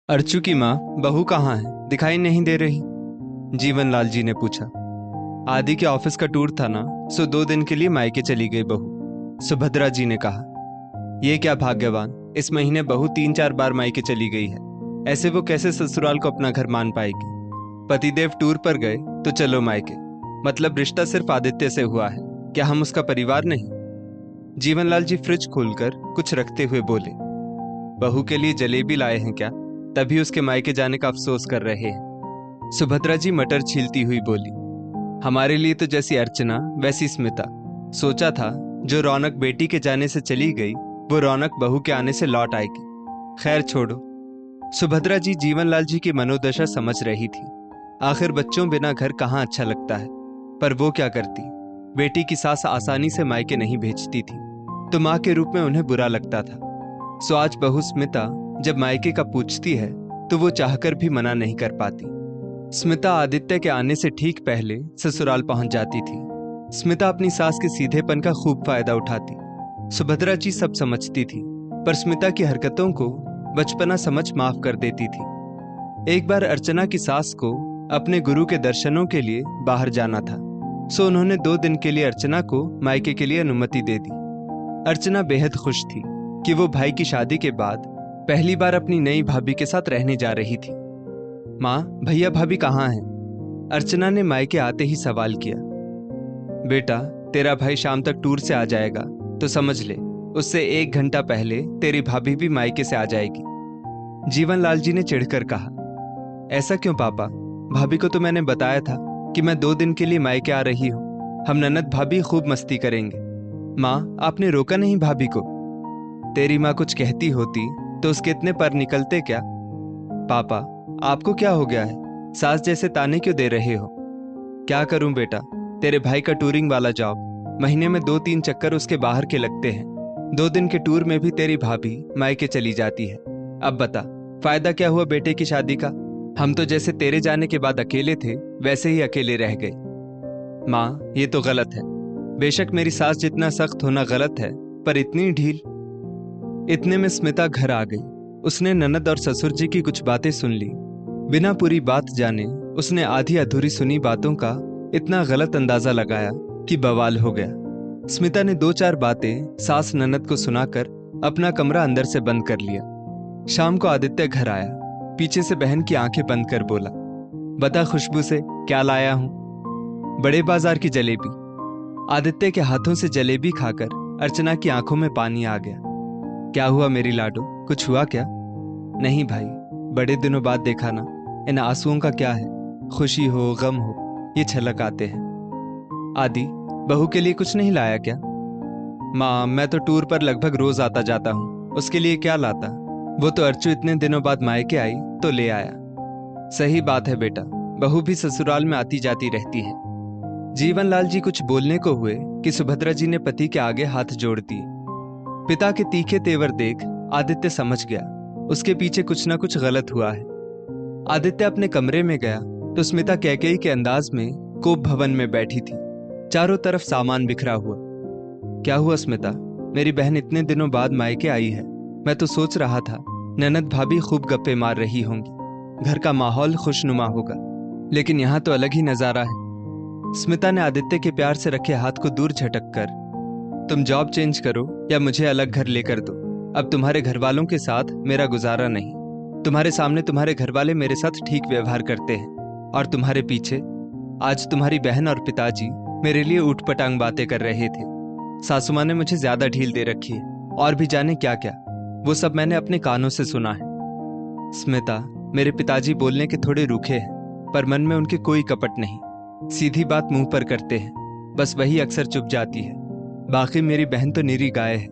अर्चू की माँ बहू कहाँ है, दिखाई नहीं दे रही। जीवनलाल जी ने पूछा। आदि के ऑफिस का टूर था ना, सो 2 दिन के लिए मायके चली गई बहू। सुभद्रा जी ने कहा। ये क्या भाग्यवान, इस महीने बहू 3-4 बार मायके चली गई है। ऐसे वो कैसे ससुराल को अपना घर मान पाएगी। पतिदेव टूर पर गए तो चलो मायके, मतलब रिश्ता सिर्फ आदित्य से हुआ है, क्या हम उसका परिवार नहीं। जीवनलाल जी फ्रिज खोलकर कुछ रखते हुए बोले। बहू के लिए जलेबी लाए हैं क्या, तभी उसके मायके जाने का अफसोस कर रहे हैं। सुभद्रा जी मटर छीलती हुई बोली। हमारे लिए तो जैसी अर्चना वैसी स्मिता। सोचा था जो रौनक बेटी के जाने से चली गई, वो रौनक बहू के आने से लौट आएगी। खैर छोड़ो। सुभद्रा जी जीवनलाल जी की मनोदशा समझ रही थी। आखिर बच्चों बिना घर कहाँ अच्छा लगता है। पर वो क्या करती, बेटी की सास आसानी से मायके नहीं भेजती थी, तो माँ के रूप में उन्हें बुरा लगता था। सो आज बहू स्मिता जब मायके का पूछती है तो वो चाहकर भी मना नहीं कर पाती। स्मिता आदित्य के आने से ठीक पहले ससुराल पहुंच जाती थी। स्मिता अपनी सास के सीधेपन का खूब फायदा उठाती। सुभद्रा जी सब समझती थी, पर स्मिता की हरकतों को बचपना समझ माफ कर देती थी। एक बार अर्चना की सास को अपने गुरु के दर्शनों के लिए बाहर जाना था, सो उन्होंने 2 दिन के लिए अर्चना को मायके के लिए अनुमति दे दी। अर्चना बेहद खुश थी कि वो भाई की शादी के बाद पहली बार अपनी नई भाभी के साथ रहने जा रही थी। माँ, भैया भाभी कहाँ हैं? अर्चना ने मायके आते ही सवाल किया। बेटा, तेरा भाई शाम तक टूर से आ जाएगा, तो समझ ले उससे 1 घंटा पहले तेरी भाभी भी मायके से आ जाएगी। जीवनलाल जी ने चिढ़कर कहा। ऐसा क्यों पापा? भाभी को तो मैंने बताया था कि मैं 2 दिन के लिए मायके आ रही हूँ, हम ननद भाभी खूब मस्ती करेंगे। माँ, आपने रोका नहीं भाभी को? तेरी माँ कुछ कहती होती तो उसके इतने पर निकलते क्या? पापा, आपको क्या हो गया है? सास जैसे ताने क्यों दे रहे हो? क्या करूं बेटा, तेरे भाई का टूरिंग वाला जॉब, महीने में 2-3 चक्कर उसके बाहर के लगते हैं। 2 दिन के टूर में भी तेरी भाभी मायके चली जाती है। अब बता, फायदा क्या हुआ बेटे की शादी का? हम तो जैसे तेरे जाने के बाद अकेले थे, वैसे ही अकेले रह गए। माँ, ये तो गलत है। बेशक मेरी सास जितना सख्त होना गलत है, पर इतनी ढील। इतने में स्मिता घर आ गई। उसने ननद और ससुर जी की कुछ बातें सुन ली। बिना पूरी बात जाने उसने आधी अधूरी सुनी बातों का इतना गलत अंदाजा लगाया कि बवाल हो गया। स्मिता ने 2-4 बातें सास ननद को सुनाकर अपना कमरा अंदर से बंद कर लिया। शाम को आदित्य घर आया। पीछे से बहन की आंखें बंद कर बोला, बता खुशबू से क्या लाया हूं? बड़े बाजार की जलेबी। आदित्य के हाथों से जलेबी खाकर अर्चना की आंखों में पानी आ गया। क्या हुआ मेरी लाडो, कुछ हुआ क्या? नहीं भाई, बड़े दिनों बाद देखा ना, इन आंसुओं का क्या है? खुशी हो गम हो, ये छलक आते हैं। आदि, बहू के लिए कुछ नहीं लाया क्या? माँ, मैं तो टूर पर लगभग रोज आता जाता हूँ, उसके लिए क्या लाता? वो तो अर्चू इतने दिनों बाद मायके आई तो ले आया। सही बात है बेटा, बहू भी ससुराल में आती जाती रहती है। जीवनलाल जी कुछ बोलने को हुए कि सुभद्रा जी ने पति के आगे हाथ जोड़ दिए। पिता के तीखे तेवर देख आदित्य समझ गया, उसके पीछे कुछ ना कुछ गलत हुआ है। आदित्य अपने कमरे में गया तो स्मिता कैकेयी के अंदाज में कोप भवन में बैठी थी। चारों तरफ सामान बिखरा हुआ। क्या हुआ स्मिता, मेरी बहन इतने दिनों बाद मायके आई है। मैं तो सोच रहा था ननद भाभी खूब गप्पे मार रही होंगी, घर का माहौल खुशनुमा होगा, लेकिन यहाँ तो अलग ही नजारा है। स्मिता ने आदित्य के प्यार से रखे हाथ को दूर झटक कर, तुम जॉब चेंज करो या मुझे अलग घर लेकर दो। अब तुम्हारे घर वालों के साथ मेरा गुजारा नहीं। तुम्हारे सामने तुम्हारे घर वाले मेरे साथ ठीक व्यवहार करते हैं, और तुम्हारे पीछे आज तुम्हारी बहन और पिताजी मेरे लिए ऊटपटांग बातें कर रहे थे। सासू माँ ने मुझे ज्यादा ढील दे रखी है, और भी जाने क्या क्या। वो सब मैंने अपने कानों से सुना है। स्मिता, मेरे पिताजी बोलने के थोड़े रूखे हैं, पर मन में उनके कोई कपट नहीं। सीधी बात मुंह पर करते हैं, बस वही अक्सर चुप जाती है। बाकी मेरी बहन तो निरी गाय है।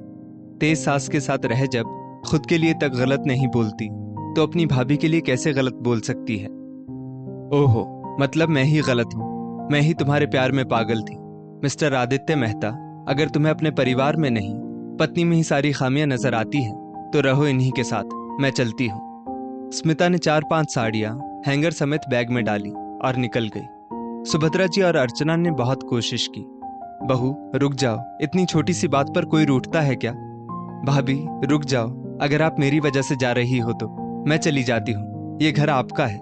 तेज सास के साथ रह जब खुद के लिए तक गलत नहीं बोलती, तो अपनी भाभी के लिए कैसे गलत बोल सकती है? ओहो, मतलब मैं ही गलत हूँ, मैं ही तुम्हारे प्यार में पागल थी। मिस्टर आदित्य मेहता, अगर तुम्हें अपने परिवार में नहीं पत्नी में ही सारी खामियां नजर आती हैं, तो रहो इन्हीं के साथ, मैं चलती हूँ। स्मिता ने 4-5 साड़ियां हैंगर समेत बैग में डाली और निकल गई। सुभद्रा जी और अर्चना ने बहुत कोशिश की। बहू रुक जाओ, इतनी छोटी सी बात पर कोई रूठता है क्या? भाभी रुक जाओ, अगर आप मेरी वजह से जा रही हो तो। मैं चली जाती हूँ, ये घर आपका है।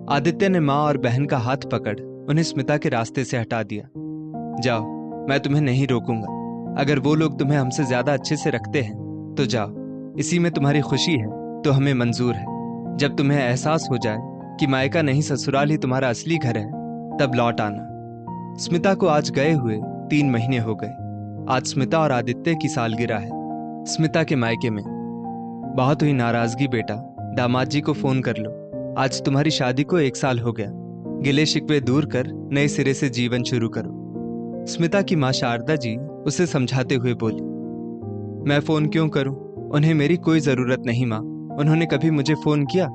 आदित्य ने माँ और बहन का हाथ पकड़ उन्हें स्मिता के रास्ते से हटा दिया। जाओ, मैं तुम्हें नहीं रोकूंगा। अगर वो लोग तुम्हें हमसे ज्यादा अच्छे से रखते हैं तो जाओ, इसी में तुम्हारी खुशी है तो हमें मंजूर है। जब तुम्हें एहसास हो जाए कि मायका नहीं ससुराल ही तुम्हारा असली घर है, तब लौट आना। स्मिता को आज गए हुए 3 महीने हो गए। आज स्मिता और आदित्य की सालगिरह है। स्मिता के मायके में बहुत हुई नाराजगी बेटा, दामाद जी को फोन कर लो। आज तुम्हारी शादी को 1 साल हो गया। गिले शिकवे दूर कर नए सिरे से जीवन शुरू करो। स्मिता की माँ शारदा जी उसे समझाते हुए बोली, मैं फोन क्यों करूं? उन्हें मेरी कोई जरूरत नहीं माँ, उन्होंने कभी मुझे फोन किया?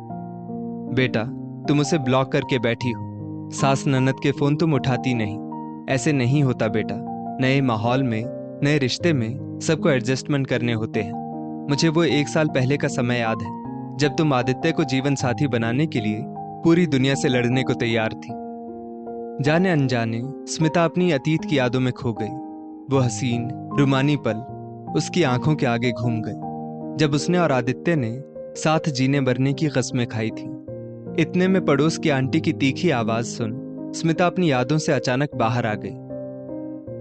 बेटा, तुम उसे ब्लॉक करके बैठी हो। सास ननद के फोन तुम उठाती नहीं। ऐसे नहीं होता बेटा। नए माहौल में, नए रिश्ते में सबको एडजस्टमेंट करने होते हैं। मुझे वो 1 साल पहले का समय याद है, जब तुम आदित्य को जीवन साथी बनाने के लिए पूरी दुनिया से लड़ने को तैयार थी। जाने अनजाने स्मिता अपनी अतीत की यादों में खो गई। वो हसीन रुमानी पल उसकी आंखों के आगे घूम गए, जब उसने और आदित्य ने साथ जीने मरने की कस्में खाई थी। इतने में पड़ोस की आंटी की तीखी आवाज सुन स्मिता अपनी यादों से अचानक बाहर आ गई।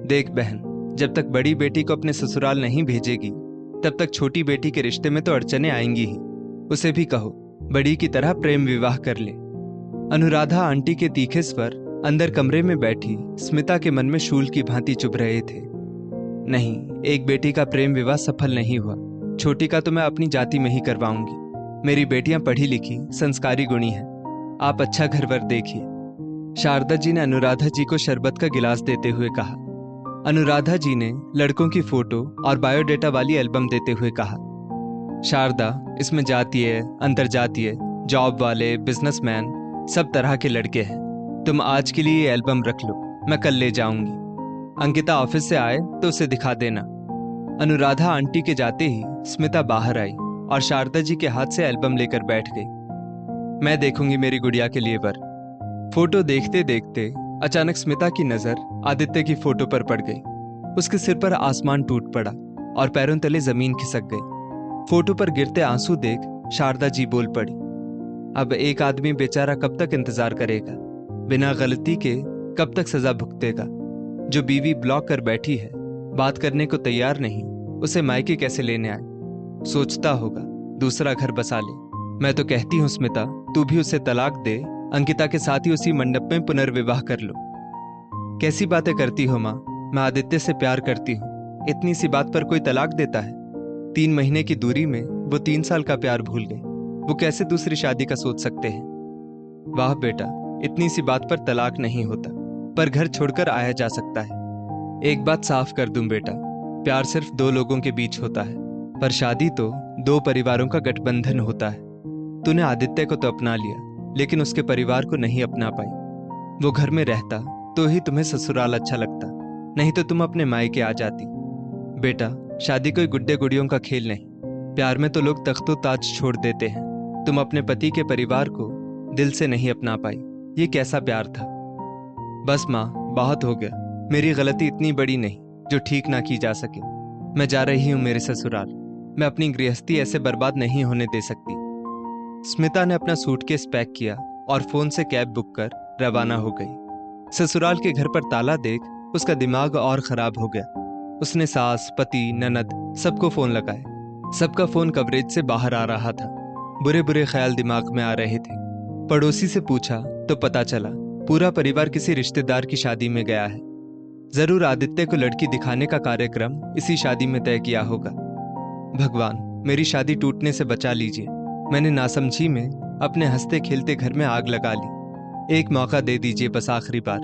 देख बहन, जब तक बड़ी बेटी को अपने ससुराल नहीं भेजेगी, तब तक छोटी बेटी के रिश्ते में तो अड़चने आएंगी ही। उसे भी कहो बड़ी की तरह प्रेम विवाह कर ले। अनुराधा आंटी के तीखे स्वर अंदर कमरे में बैठी स्मिता के मन में शूल की भांति चुभ रहे थे। नहीं, एक बेटी का प्रेम विवाह सफल नहीं हुआ। छोटी का तो मैं अपनी जाति में ही करवाऊंगी। मेरी बेटियां पढ़ी लिखी संस्कारी गुणी हैं। आप अच्छा घर वर देखिए। शारदा जी ने अनुराधा जी को शरबत का गिलास देते हुए कहा। अनुराधा जी ने लड़कों की फोटो और बायोडेटा वाली एल्बम देते हुए कहा, शारदा, इसमें जातीय, अंतरजातीय, जॉब वाले, बिजनेसमैन, सब तरह के लड़के हैं। तुम आज के लिए ये एल्बम रख लो, मैं कल ले जाऊंगी। अंकिता ऑफिस से आए तो उसे दिखा देना। अनुराधा आंटी के जाते ही स्मिता बाहर आई और शारदा जी के हाथ से एल्बम लेकर बैठ गई। मैं देखूंगी मेरी गुड़िया के लिए वर। फोटो देखते देखते अचानक स्मिता की नजर आदित्य की फोटो पर पड़ गई। उसके सिर पर आसमान टूट पड़ा और पैरों तले जमीन खिसक गई। फोटो पर गिरते आंसू देख शारदा जी बोल पड़ी, अब एक आदमी बेचारा कब तक इंतजार करेगा? बिना गलती के कब तक सजा भुगतेगा? जो बीवी ब्लॉक कर बैठी है, बात करने को तैयार नहीं, उसे मायके कैसे लेने आए? सोचता होगा दूसरा घर बसा ले। मैं तो कहती हूँ स्मिता, तू भी उसे तलाक दे, अंकिता के साथ ही उसी मंडप में पुनर्विवाह कर लो। कैसी बातें करती हो माँ? मैं आदित्य से प्यार करती हूँ। इतनी सी बात पर कोई तलाक देता है? 3 महीने की दूरी में वो 3 साल का प्यार भूल गई। वो कैसे दूसरी शादी का सोच सकते हैं? वाह बेटा, इतनी सी बात पर तलाक नहीं होता, पर घर छोड़कर आया जा सकता है। एक बात साफ कर दूं बेटा, प्यार सिर्फ 2 लोगों के बीच होता है, पर शादी तो 2 परिवारों का गठबंधन होता है। तूने आदित्य को तो अपना लिया, लेकिन उसके परिवार को नहीं अपना पाई। वो घर में रहता तो ही तुम्हें ससुराल अच्छा लगता, नहीं तो तुम अपने मायके आ जाती। बेटा, शादी कोई गुड्डे गुड़ियों का खेल नहीं। प्यार में तो लोग तख्तो ताज छोड़ देते हैं। तुम अपने पति के परिवार को दिल से नहीं अपना पाई। ये कैसा प्यार था? बस माँ, बहुत हो गया। मेरी गलती इतनी बड़ी नहीं जो ठीक ना की जा सके। मैं जा रही हूँ मेरे ससुराल। मैं अपनी गृहस्थी ऐसे बर्बाद नहीं होने दे सकती। स्मिता ने अपना सूटकेस पैक किया और फोन से कैब बुक कर रवाना हो गई। ससुराल के घर पर ताला देख उसका दिमाग और खराब हो गया। उसने सास, पति, ननद सबको फोन लगाए। सबका फोन कवरेज से बाहर आ रहा था। बुरे बुरे ख्याल दिमाग में आ रहे थे। पड़ोसी से पूछा तो पता चला पूरा परिवार किसी रिश्तेदार की शादी में गया है। जरूर आदित्य को लड़की दिखाने का कार्यक्रम इसी शादी में तय किया होगा। भगवान, मेरी शादी टूटने से बचा लीजिए। मैंने नासमझी में अपने हंसते खेलते घर में आग लगा ली। एक मौका दे दीजिए बस आखिरी बार।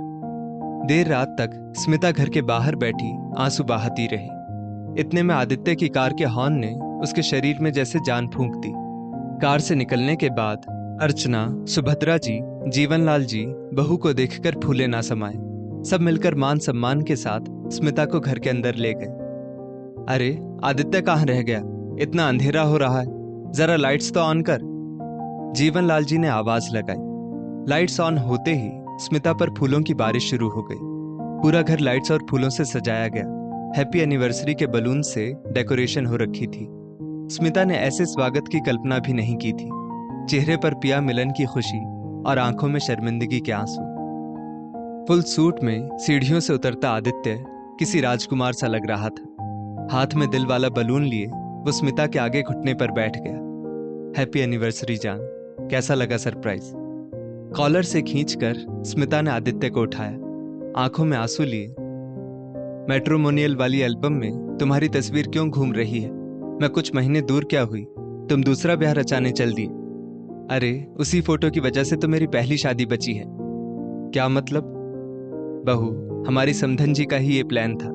देर रात तक स्मिता घर के बाहर बैठी आंसू बहाती रही। इतने में आदित्य की कार के हॉर्न ने उसके शरीर में जैसे जान फूंक दी। कार से निकलने के बाद अर्चना, सुभद्रा जी, जीवनलाल जी बहू को देखकर फूले ना समाये। सब मिलकर मान सम्मान के साथ स्मिता को घर के अंदर ले गए। अरे आदित्य कहाँ रह गया? इतना अंधेरा हो रहा है, जरा लाइट्स तो ऑन कर। जीवनलाल जी ने आवाज लगाई। लाइट्स ऑन होते ही स्मिता पर फूलों की बारिश शुरू हो गई। पूरा घर लाइट्स और फूलों से सजाया गया। हैप्पी एनिवर्सरी के बलून से डेकोरेशन हो रखी थी। स्मिता ने ऐसे स्वागत की कल्पना भी नहीं की थी। चेहरे पर पिया मिलन की खुशी और आंखों में शर्मिंदगी के आंसू। फुल सूट में सीढ़ियों से उतरता आदित्य किसी राजकुमार सा लग रहा था। हाथ में दिल वाला बलून लिए वो स्मिता के आगे घुटने पर बैठ गया। हैप्पी एनिवर्सरी जान, कैसा लगा सरप्राइज? कॉलर से खींचकर स्मिता ने आदित्य को उठाया, आंखों में आंसू लिए। मैट्रिमोनियल वाली एल्बम में तुम्हारी तस्वीर क्यों घूम रही है? मैं कुछ महीने दूर क्या हुई, तुम दूसरा ब्याह रचाने चल दिए। अरे उसी फोटो की वजह से तो मेरी पहली शादी बची है। क्या मतलब? बहू, हमारी समधन जी का ही ये प्लान था।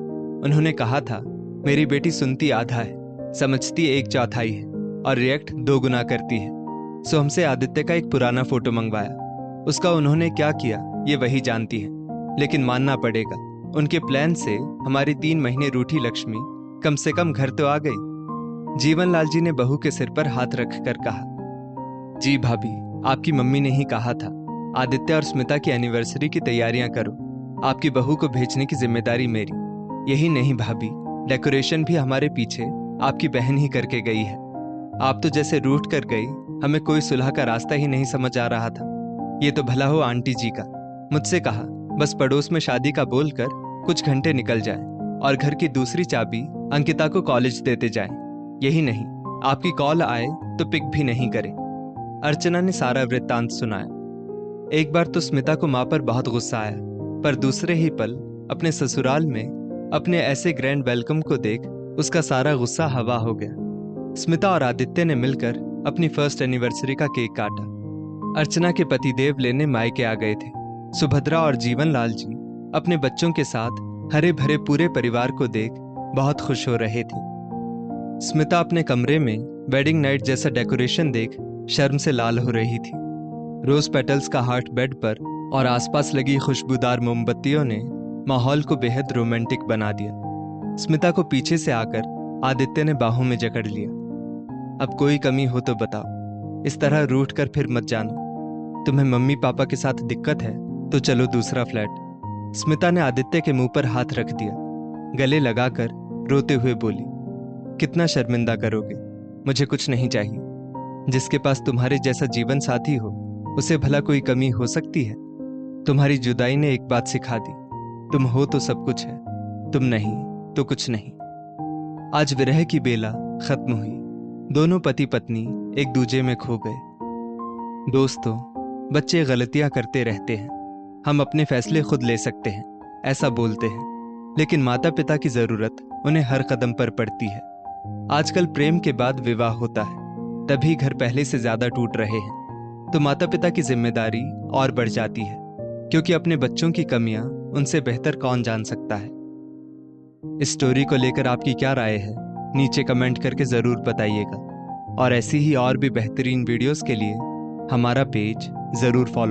उन्होंने कहा था मेरी बेटी सुनती आधा है, समझती 1/4 है और रिएक्ट 2 गुना करती है। सो हमसे आदित्य का एक पुराना फोटो मंगवाया। उसका उन्होंने क्या किया ये वही जानती है, लेकिन मानना पड़ेगा उनके प्लान से हमारी 3 महीने रूठी लक्ष्मी कम से कम घर तो आ गई। जीवनलाल जी ने बहू के सिर पर हाथ रखकर कहा, जी भाभी, आपकी मम्मी ने ही कहा था आदित्य और स्मिता की एनिवर्सरी की तैयारियां करो। आपकी बहू को भेजने की जिम्मेदारी मेरी। यही नहीं भाभी, डेकोरेशन भी हमारे पीछे आपकी बहन ही करके गई है। आप तो जैसे रूठ कर गई, हमें कोई सुलह का रास्ता ही नहीं समझ आ रहा था। ये तो भला हो आंटी जी का। मुझसे कहा बस पड़ोस में शादी का बोलकर कुछ घंटे निकल जाए और घर की दूसरी चाबी अंकिता को कॉलेज देते जाएं। यही नहीं, आपकी कॉल आए तो पिक भी नहीं करे। अर्चना ने सारा वृत्तांत सुनाया। एक बार तो स्मिता को मां पर बहुत गुस्सा आया, पर दूसरे ही पल अपने ससुराल में अपने ऐसे ग्रैंड वेलकम को देख उसका सारा गुस्सा हवा हो गया। स्मिता और आदित्य ने मिलकर अपनी फर्स्ट एनिवर्सरी का केक काटा। अर्चना के पतिदेव लेने मायके आ गए थे। सुभद्रा और जीवनलाल जी अपने बच्चों के साथ हरे भरे पूरे परिवार को देख बहुत खुश हो रहे थे। स्मिता अपने कमरे में वेडिंग नाइट जैसा डेकोरेशन देख शर्म से लाल हो रही थी। रोज पेटल्स का हार्ट बेड पर और आसपास लगी खुशबूदार मोमबत्तियों ने माहौल को बेहद रोमांटिक बना दिया। स्मिता को पीछे से आकर आदित्य ने बाहों में जकड़ लिया। अब कोई कमी हो तो बताओ, इस तरह रूठ कर फिर मत जाना। तुम्हें मम्मी पापा के साथ दिक्कत है तो चलो दूसरा फ्लैट। स्मिता ने आदित्य के मुंह पर हाथ रख दिया, गले लगाकर रोते हुए बोली, कितना शर्मिंदा करोगे? मुझे कुछ नहीं चाहिए। जिसके पास तुम्हारे जैसा जीवन साथी हो उसे भला कोई कमी हो सकती है? तुम्हारी जुदाई ने एक बात सिखा दी, तुम हो तो सब कुछ है, तुम नहीं तो कुछ नहीं। आज विरह की बेला खत्म हुई। दोनों पति पत्नी एक दूजे में खो गए। दोस्तों, बच्चे गलतियां करते रहते हैं, हम अपने फैसले खुद ले सकते हैं ऐसा बोलते हैं, लेकिन माता पिता की जरूरत उन्हें हर कदम पर पड़ती है। आजकल प्रेम के बाद विवाह होता है, तभी घर पहले से ज्यादा टूट रहे हैं। तो माता पिता की जिम्मेदारी और बढ़ जाती है, क्योंकि अपने बच्चों की कमियां उनसे बेहतर कौन जान सकता है। इस स्टोरी को लेकर आपकी क्या राय है, नीचे कमेंट करके जरूर बताइएगा। और ऐसी ही और भी बेहतरीन वीडियोस के लिए हमारा पेज जरूर फॉलो